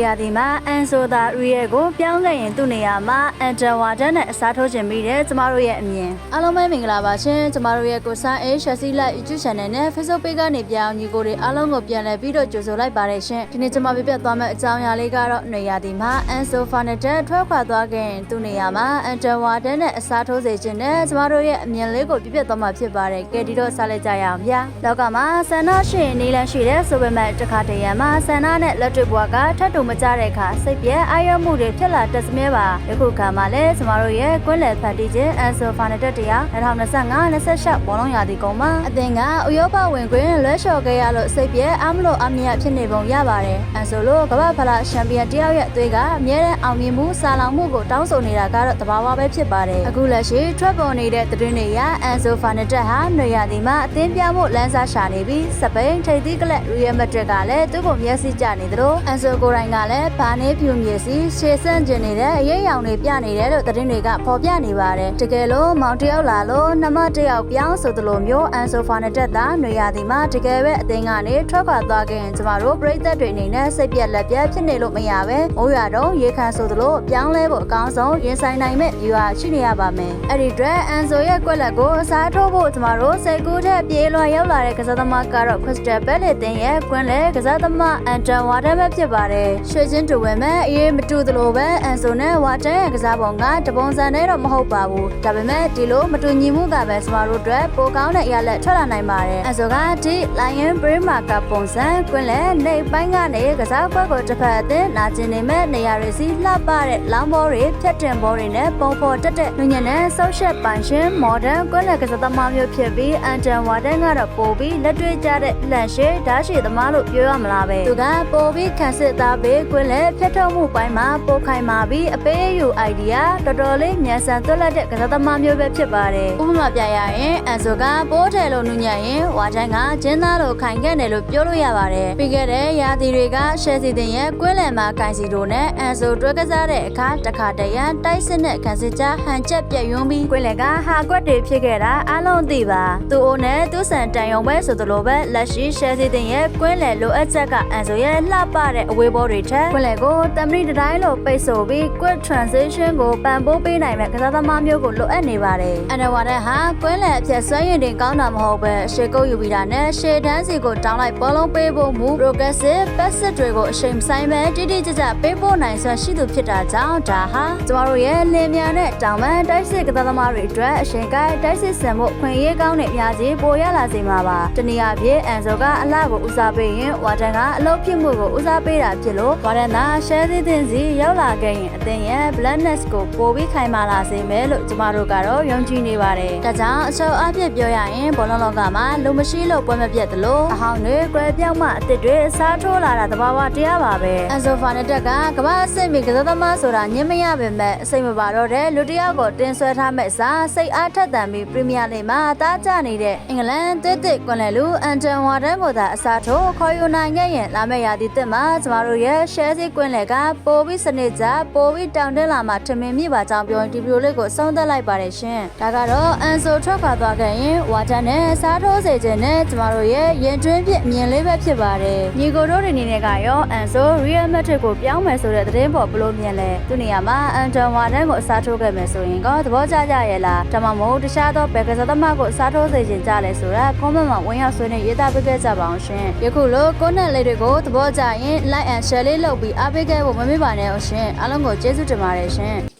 ရသည်မှာအန်ဆိုသာရီရဲ့ကိုပြောင်းခဲ့ရင်သူ့နေရာမှာအန်တဝါဒန်နဲ့အစားထိုးခြင်းပြီးတဲ့ကျမတို့ရဲ့အမြင်အားလုံးပဲမင်္ဂလာပါရှင်ကျမတို့ရဲ့ကိုဆိုင်အေးရှက်စီလိုက် YouTube Channel နဲ့ Facebook Page ကနေပြောင်းညီကိုတွေအားလုံးကိုပြန်လည်ပြီးတော့ကြိုဆိုလိုက်ပါတယ်ရှင်ဒီနေ့ကျမပြပြသွားမယ့်အကြောင်းအရာလေးကတော့နေရသည်မှာအန်ဆိုဖာနက်တက်ထွက်ခွာသွားခဲ့ရင်သူ့နေရာမှာအန်တဝါဒန်နဲ့အစားထိုးစေခြင်းနဲ့ကျမတို့ရဲ့အမြင်လေးကိုပြပြသွားမှာဖြစ်ပါတယ်ကဲဒီတော့ဆက်လက်ကြရအောင်ဗျာလောကမှာဆန္ဒရှင်နေလန်းရှိတဲ့ဆိုပေမဲ့တခါတရံမှာဆန္ဒနဲ့လက်တွေ့ဘဝကထပ်တူမကြတဲ့အခါစိတ်ပြည့်အာရုံမှုတွေဖြစ်လာတတ်စမြဲပါယခုခါမှာလည်းကျမတို့ရဲ့ကွင်းလယ်ဖန်တီးခြင်းအန်ဆိုဖာနက်တက်တရား2025-26ဘောလုံးရာသီကုန်မှာအသင်ကဥရောပဝင်ခွင့်လွှဲလျှော်ခဲ့ရလို့စိတ်ပြည့်အားမလို့အမြတ်ဖြစ်နေပုံရပါတယ်အန်ဆိုလိုကမ္ဘာဖလားချန်ပီယံတယောက်ရဲ့အသွေးကအမြဲတမ်းအောင်မြင်မှုစာလောင်မှုကိုတောင်းဆိုနေတာကတော့တဘာဝပဲဖြစ်ပါတယ်အခုလက်ရှိထွက်ပေါ်နေတဲ့သတင်းတွေရအန်ဆိုဖာနက်တက်ဟာနေရာဒီမှာအသင်းပြမှုလမ်းစာရှာနေပြီးစပိန်ထိပ်သီးကလပ်ရီယယ်မက်ဒရစ်ကလည်းသူ့ကိုမျက်စိကျနေသလိုအန်ဆိုကိုရိုင်းကလည်းဘာနေဖြူမြေစီရှေ့ဆန့်ကျင်နေတဲ့အရေးရောင်တွေပြနေတယ်လို့သတင်းတွေကဖော်ပြနေပါတယ်တကယ်လို့မောင်တယောက်လာလို့နှမတယောက်ပြောင်းဆိုသလိုမျိုးအန်ဆိုဖာနက်တက်တာနေရာဒီမှာတကယ်ပဲအသင်းကနေထွက်ခွာသွားခဲ့ရင်ကျမတို့ပြည်သက်တွေအနေနဲ့စိတ်ပြက်လက်ပြက်ဖြစ်နေလို့မရပဲမိုးရွာတော့ရေခမ်းဆိုသလိုပြောင်းလဲဖို့အကောင်းဆုံးရင်ဆိုင်နိုင်မဲ့ view ရှိနေရပါမယ်အဲ့ဒီအတွက်အန်ဆိုရဲ့ကွက်လက်ကိုအစားထိုးဖို့ကျမတို့စိတ်ကူးထက်ပြေးလွှာရောက်လာတဲ့ကစားသမားကတော့ Crystal Palace တင်ရဲ့ကွင်းလေကစားသမားအန်တန်ဝါတန်ပဲဖြစ်ပါတယ်ရွှေချင်းတူဝဲမဲ့အေးမတူသလိုပဲအန်ဆိုနဲ့ဝါတန်ရဲ့ကစားပုံကတပုံစံနဲ့တော့မဟုတ်ပါဘူးဒါပေမဲ့ဒီလိုမတူညီမှုကပဲကျမတို့အတွက်ပိုကောင်းတဲ့အရာလက်ထွက်လာနိုင်ပါတယ်အန်ဆိုကဒီ Lion Bremer ကပုံစံကွင်းလေနေပိုင်းကနေကစားကွက်ကိုတစ်ဖက်အသင်းနာကျင်နေမဲ့နေရာတွေစီလှပတဲ့လောင်းဘောတွေဖြတ်တင်ဘောတွေနဲ့ပုံဖော်တက်တဲ့လူညံနဲ့ဆောက်ရှက်ပိုင်ရှင် modern ကွင်းလေကစားသမားမျိုးဖြစ်ပြီးအန်တန်ဝါတန်ကတော့ပိုပြီးလက်တွေ့ကျတဲ့လန့်ရှည်ဓာတ်ရှည်သမားလို့ပြောရမလားပဲသူကပိုပြီးခန့်စစ်သားပေးကွင်းလေဖြတ်ထုတ်မှုပိုင်းမှာပိုခိုင်မာပြီးအပေးယူ idea တော်တော်လေးညံဆန်သွက်လက်တဲ့ကစားသမားမျိုးပဲဖြစ်ပါတယ်ဥပမာပြရရင်အန်ဆိုကပိုးတယ်လို့နူညံ့ရင်ဝါတန်ကဂျင်းသားလို့ခိုင်ခဲ့တယ်လို့ပြောလို့ရပါတယ်ပြီးခဲ့တဲ့ရာသီတွေကရှယ်စီတင်ရဲ့ကွင်းလယ်မှာကိုင်စီတို့နဲ့အန်ဆိုတွဲကစားတဲ့အခါတခါတရံတိုက်စစ်နဲ့ခန်းစစ်ကြားဟန်ချက်ပြက်ယွန်းပြီးကွင်းလယ်ကဟာကွက်တွေဖြစ်ခဲ့တာအားလုံးသိပါသူ့အိုးနဲ့သူ့ဆန်တန်ယုံပဲဆိုသလိုပဲလက်ရှိရှယ်စီတင်ရဲ့ကွင်းလယ်လိုအပ်ချက်ကအန်ဆိုရဲ့လှပတဲ့အဝေးဘောတွေထက်ကွင်းလယ်ကိုတမရီတတိုင်းလိုပိတ်ဆို့ပြီး quick transition ကိုပံ့ပိုးပေးနိုင်မဲ့ကစားသမားမျိုးကိုလိုအပ်နေပါတယ်အန်ဒဝါဒန်ဟာကွင်းလယ်အဖြစ်ဆွဲရင်တင်ကောင်းတာမဟုတ်ပဲရှေ့ကုတ်ယူပြီးတာနဲ့ရှေ့တန်းစီကိုတောင်းလိုက်ဘောလုံးပေးဖို့မူ progressive pass တွေကိုအချိန်ဆိုင်မဲ့တိတိကျကျပေးဖို့နိုင်စွမ်းရှိသူဖြစ်တာကြောင့်ဒါဟာကျမတို့ရဲ့လင်းမြန်တဲ့တောင်ပန်းတိုက်စစ်ကစားသမားတွေအတွက်အချိန်ကိုက်တိုက်စစ်ဆန်ဖို့ခွင့်ရေးကောင်းတဲ့အများကြီးပိုရလာစေမှာပါတနည်းအားဖြင့်အန်ဆိုကအလှကိုဦးစားပေးရင်ဝါတန်ကအလုပ်ဖြစ်မှုကိုဦးစားပေးတာဖြစ်လို့ဝါတန်သာရှယ်စီတင်စီရောက်လာခဲ့ရင်အသင်းရဲ့ blackness ကိုပိုပြီးခိုင်မာလာစေမယ်လို့ကျမတို့ကတော့ယုံကြည်နေပါတယ်ဒါကြောင့်အချုပ်အပြည့်ပြောရရင်ဘောလုံးလောကမှာလူမရှိလို့ပွဲမပြတ်သလိုအဟောင်းတွေကွဲပြောင်းမှအစ်စ်တွေအစားထိုးလာတာသဘာဝတရားပါပဲအန်ဆိုဖာနက်တက်ကကမ္ဘာအဆင့်မီကစားသမားဆိုတာညင်မရပါမဲ့အစိမ့်မပါတော့တဲ့လူတစ်ယောက်ကိုတင်ဆွဲထားမဲ့စာစိတ်အားထက်သန်ပြီးပရီးမီးယားလိဂ်မှာအသားကျနေတဲ့အင်္ဂလန်တစ်ကွန်လယ်လူအန်တန်ဝါဒန်ကိုသာအစားထိုးခေါ်ယူနိုင်ခဲ့ရင်လာမယ့်ရာသီတစ်မှာကျမတို့ရဲ့ရှယ်စီကွင်းလယ်ကပိုပြီးစနစ်ကျပိုပြီးတောင်တက်လာမှထမင်းမြစ်ပါကြောင်းပြောရင်ဒီဗီဒီယိုလေးကိုဆုံးသက်လိုက်ပါတယ်ရှင်ဒါကတော့အန်ဆိုထွက်ခွာသွားခဲ့ရင်ဝါဒန်နဲ့စားထိုးစေခြင်းနဲ့ကျမတို့ရဲ့ရင်တွင်းဖြစ်အမြင်လေးပဲဖြစ်ပါတယ်ညီကိုတို့တွေအနေနဲ့ကရောအန်ဆိုရီယယ်မက်ဒရစ်ကိုပြောင်းမယ်ဆိုတဲ့သတင်းပေါ်ဘလို့မြင်လဲသူနေရာမှာအန်တန်ဝါဒန်ကိုအစားထိုးခဲ့မယ်ဆိုရင်တော့သဘောကျကြရဲ့လားဒါမှမဟုတ်တခြားသောဘယ်ကစားသမားကိုအစားထိုးစေခြင်းကြလဲဆိုတာ comment မှာဝင်ရောက်ဆွေးနွေးရေးသားပေးခဲ့ကြပါအောင်ရှင်ယခုလိုကိုနက်လေးတွေကိုသဘောကျရင် like and share လေးလုပ်ပြီးအားပေးခဲ့ဖို့မမေ့ပါနဲ့အောင်ရှင်အားလုံးကိုကျေးဇူးတင်ပါတယ်ရှင်